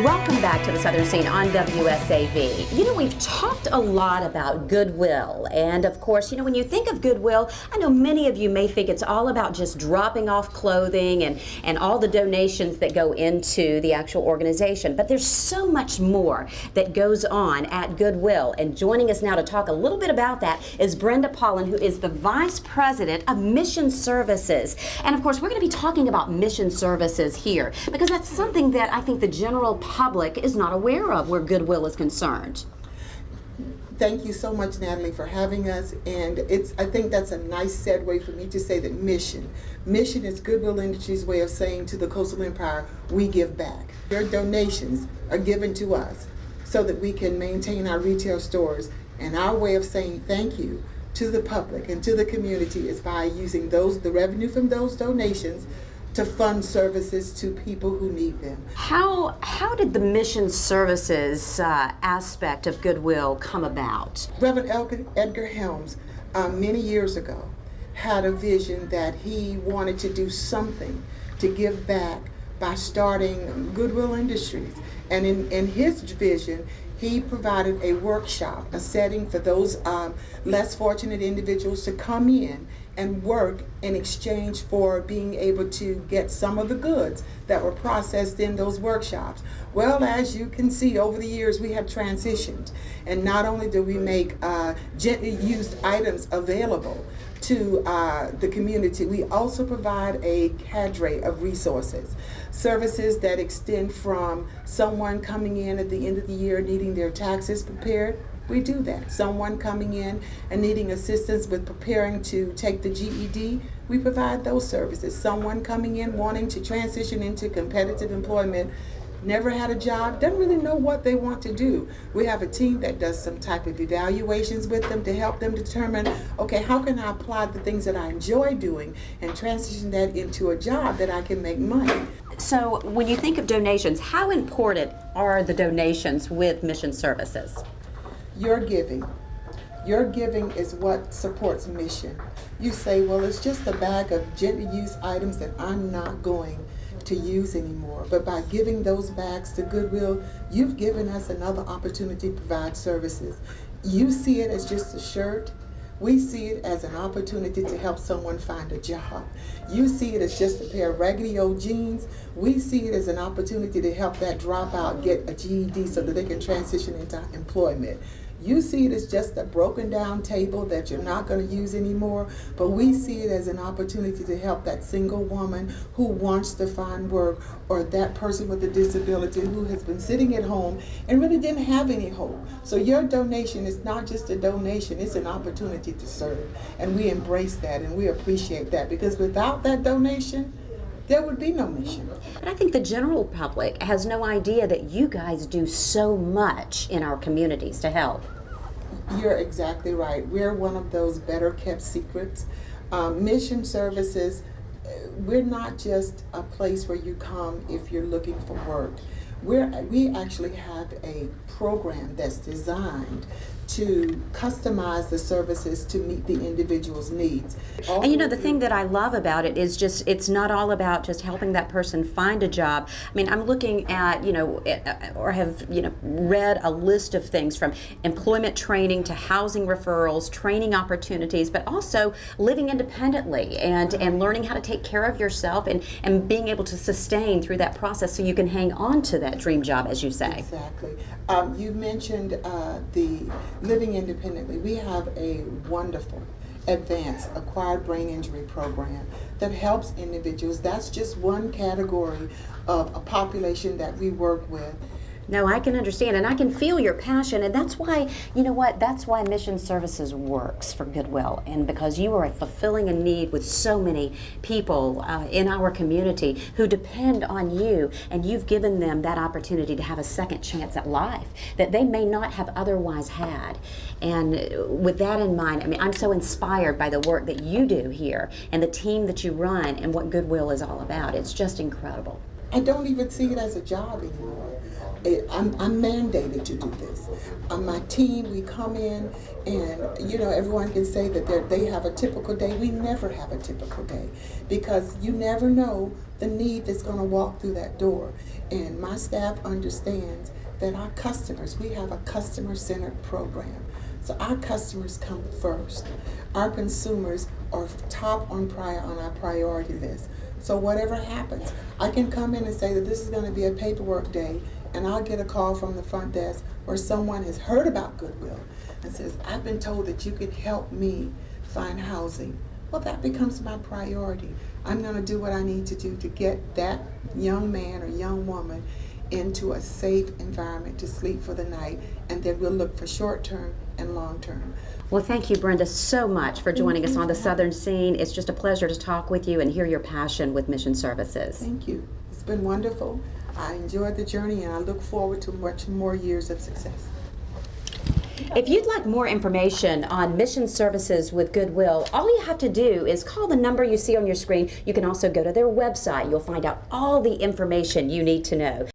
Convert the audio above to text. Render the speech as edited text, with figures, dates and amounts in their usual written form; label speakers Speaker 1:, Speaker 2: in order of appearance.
Speaker 1: Welcome back to the Southern Scene on WSAV. You know, we've talked a lot about Goodwill, and of course, you know, when you think of Goodwill, I know many of you may think it's all about just dropping off clothing and all the donations that go into the actual organization, but there's so much more that goes on at Goodwill, and joining us now to talk a little bit about that is Brenda Paulin, who is the Vice President of Mission Services. And of course, we're going to be talking about mission services here, because that's something that I think the general public is not aware of where Goodwill is concerned.
Speaker 2: Thank you so much, Natalie, for having us. And I think that's a nice segue for me to say that mission is Goodwill Industries' way of saying to the Coastal Empire, we give back. Your donations are given to us so that we can maintain our retail stores. And our way of saying thank you to the public and to the community is by using the revenue from those donations to fund services to people who need them.
Speaker 1: How did the mission services aspect of Goodwill come about?
Speaker 2: Reverend Edgar Helms, many years ago, had a vision that he wanted to do something to give back by starting Goodwill Industries. And in his vision, he provided a workshop, a setting for those less fortunate individuals to come in and work in exchange for being able to get some of the goods that were processed in those workshops. Well, as you can see, over the years we have transitioned, and not only do we make gently used items available to the community, we also provide a cadre of resources, services that extend from someone coming in at the end of the year needing their taxes prepared. We do that. Someone coming in and needing assistance with preparing to take the GED, we provide those services. Someone coming in wanting to transition into competitive employment, never had a job, doesn't really know what they want to do. We have a team that does some type of evaluations with them to help them determine, okay, how can I apply the things that I enjoy doing and transition that into a job that I can make money.
Speaker 1: So when you think of donations, how important are the donations with mission services?
Speaker 2: Your giving is what supports mission. You say, well, it's just a bag of gently used items that I'm not going to use anymore. But by giving those bags to Goodwill, you've given us another opportunity to provide services. You see it as just a shirt. We see it as an opportunity to help someone find a job. You see it as just a pair of raggedy old jeans. We see it as an opportunity to help that dropout get a GED so that they can transition into employment. You see it as just a broken down table that you're not going to use anymore, but we see it as an opportunity to help that single woman who wants to find work, or that person with a disability who has been sitting at home and really didn't have any hope. So your donation is not just a donation, it's an opportunity to serve. And we embrace that and we appreciate that, because without that donation, there would be no mission.
Speaker 1: And I think the general public has no idea that you guys do so much in our communities to help.
Speaker 2: You're exactly right. We're one of those better kept secrets. Mission services, we're not just a place where you come if you're looking for work. We actually have a program that's designed to customize the services to meet the individual's needs.
Speaker 1: And you know, the thing that I love about it is just, it's not all about just helping that person find a job. I mean, I'm looking at, you know, or have, you know, read a list of things from employment training to housing referrals, training opportunities, but also living independently and learning how to take care of yourself and being able to sustain through that process so you can hang on to that dream job, as you say.
Speaker 2: Exactly. You mentioned the living independently. We have a wonderful advanced acquired brain injury program that helps individuals. That's just one category of a population that we work with.
Speaker 1: No, I can understand, and I can feel your passion, and that's why, you know what, that's why Mission Services works for Goodwill, and because you are fulfilling a need with so many people in our community who depend on you, and you've given them that opportunity to have a second chance at life that they may not have otherwise had. And with that in mind, I mean, I'm so inspired by the work that you do here and the team that you run and what Goodwill is all about. It's just incredible.
Speaker 2: I don't even see it as a job anymore. I'm mandated to do this. My team, we come in, and everyone can say that they have a typical day. We never have a typical day, because you never know the need that's going to walk through that door. And my staff understands that our customers, we have a customer-centered program. So our customers come first. Our consumers are top on our priority list. So whatever happens, I can come in and say that this is going to be a paperwork day, and I'll get a call from the front desk where someone has heard about Goodwill and says, I've been told that you could help me find housing. Well, that becomes my priority. I'm going to do what I need to do to get that young man or young woman into a safe environment to sleep for the night, and then we'll look for short-term and long-term.
Speaker 1: Well, thank you, Brenda, so much for joining us on the Southern Scene. It's just a pleasure to talk with you and hear your passion with Mission Services.
Speaker 2: Thank you. It's been wonderful. I enjoyed the journey, and I look forward to much more years of success.
Speaker 1: If you'd like more information on Mission Services with Goodwill, all you have to do is call the number you see on your screen. You can also go to their website. You'll find out all the information you need to know.